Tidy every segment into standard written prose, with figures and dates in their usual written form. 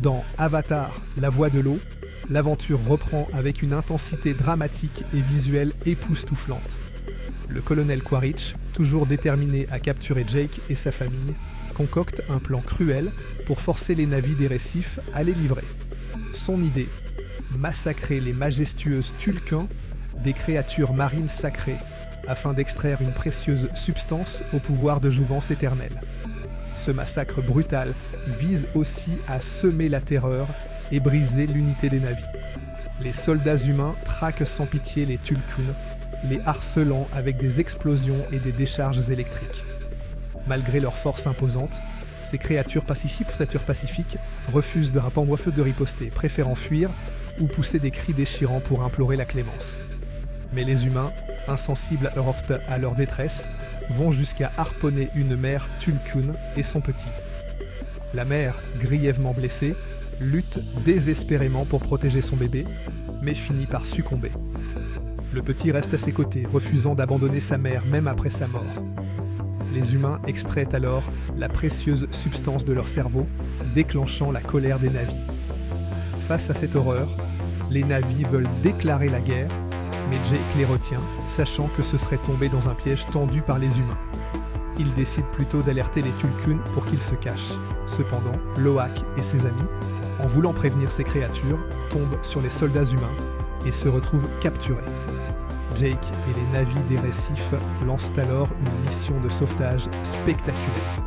Dans Avatar, la voie de l'eau, l'aventure reprend avec une intensité dramatique et visuelle époustouflante. Le colonel Quaritch, toujours déterminé à capturer Jake et sa famille, concocte un plan cruel pour forcer les navires des récifs à les livrer. Son idée, massacrer les majestueuses tulkuns, des créatures marines sacrées, afin d'extraire une précieuse substance au pouvoir de jouvence éternelle. Ce massacre brutal vise aussi à semer la terreur et briser l'unité des navires. Les soldats humains traquent sans pitié les tulkuns, les harcelant avec des explosions et des décharges électriques. Malgré leur force imposante, ces créatures pacifiques refusent de riposter, préférant fuir ou pousser des cris déchirants pour implorer la clémence. Mais les humains, insensibles à leur détresse, vont jusqu'à harponner une mère tulkun et son petit. La mère, grièvement blessée, lutte désespérément pour protéger son bébé, mais finit par succomber. Le petit reste à ses côtés, refusant d'abandonner sa mère même après sa mort. Les humains extraient alors la précieuse substance de leur cerveau, déclenchant la colère des Na'vi. Face à cette horreur, les Na'vi veulent déclarer la guerre, mais Jake les retient, sachant que ce serait tomber dans un piège tendu par les humains. Il décide plutôt d'alerter les Tulkuns pour qu'ils se cachent. Cependant, Loak et ses amis, en voulant prévenir ces créatures, tombent sur les soldats humains et se retrouvent capturés. Jake et les Na'vi des récifs lancent alors une mission de sauvetage spectaculaire.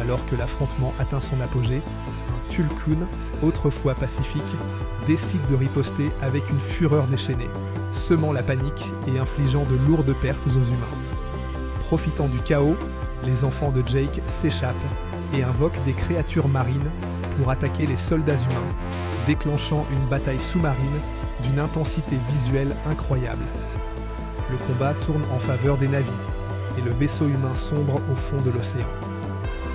Alors que l'affrontement atteint son apogée, un Tulkun, autrefois pacifique, décide de riposter avec une fureur déchaînée, semant la panique et infligeant de lourdes pertes aux humains. Profitant du chaos, les enfants de Jake s'échappent et invoquent des créatures marines pour attaquer les soldats humains, déclenchant une bataille sous-marine d'une intensité visuelle incroyable. Le combat tourne en faveur des Na'vi et le vaisseau humain sombre au fond de l'océan.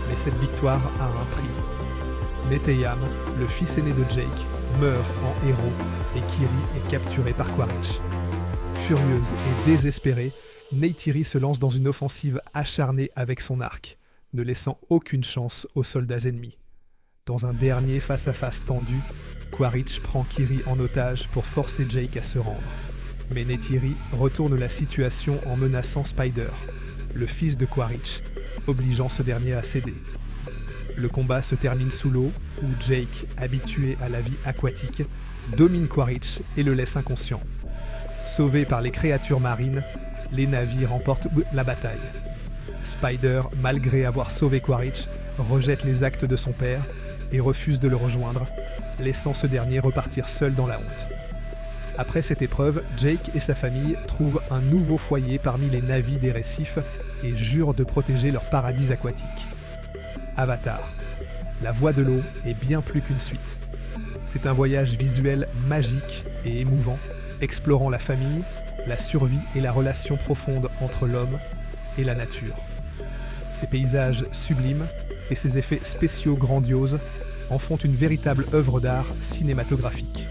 Mais cette victoire a un prix. Neteyam, le fils aîné de Jake, meurt en héros et Kiri est capturé par Quaritch. Furieuse et désespérée, Neytiri se lance dans une offensive acharnée avec son arc, ne laissant aucune chance aux soldats ennemis. Dans un dernier face-à-face tendu, Quaritch prend Kiri en otage pour forcer Jake à se rendre. Mais Neytiri retourne la situation en menaçant Spider, le fils de Quaritch, obligeant ce dernier à céder. Le combat se termine sous l'eau, où Jake, habitué à la vie aquatique, domine Quaritch et le laisse inconscient. Sauvés par les créatures marines, les Na'vi remportent la bataille. Spider, malgré avoir sauvé Quaritch, rejette les actes de son père et refuse de le rejoindre, laissant ce dernier repartir seul dans la honte. Après cette épreuve, Jake et sa famille trouvent un nouveau foyer parmi les Na'vi des récifs et jurent de protéger leur paradis aquatique. Avatar, la voie de l'eau est bien plus qu'une suite. C'est un voyage visuel magique et émouvant, explorant la famille, la survie et la relation profonde entre l'homme et la nature. Ses paysages sublimes et ses effets spéciaux grandioses en font une véritable œuvre d'art cinématographique.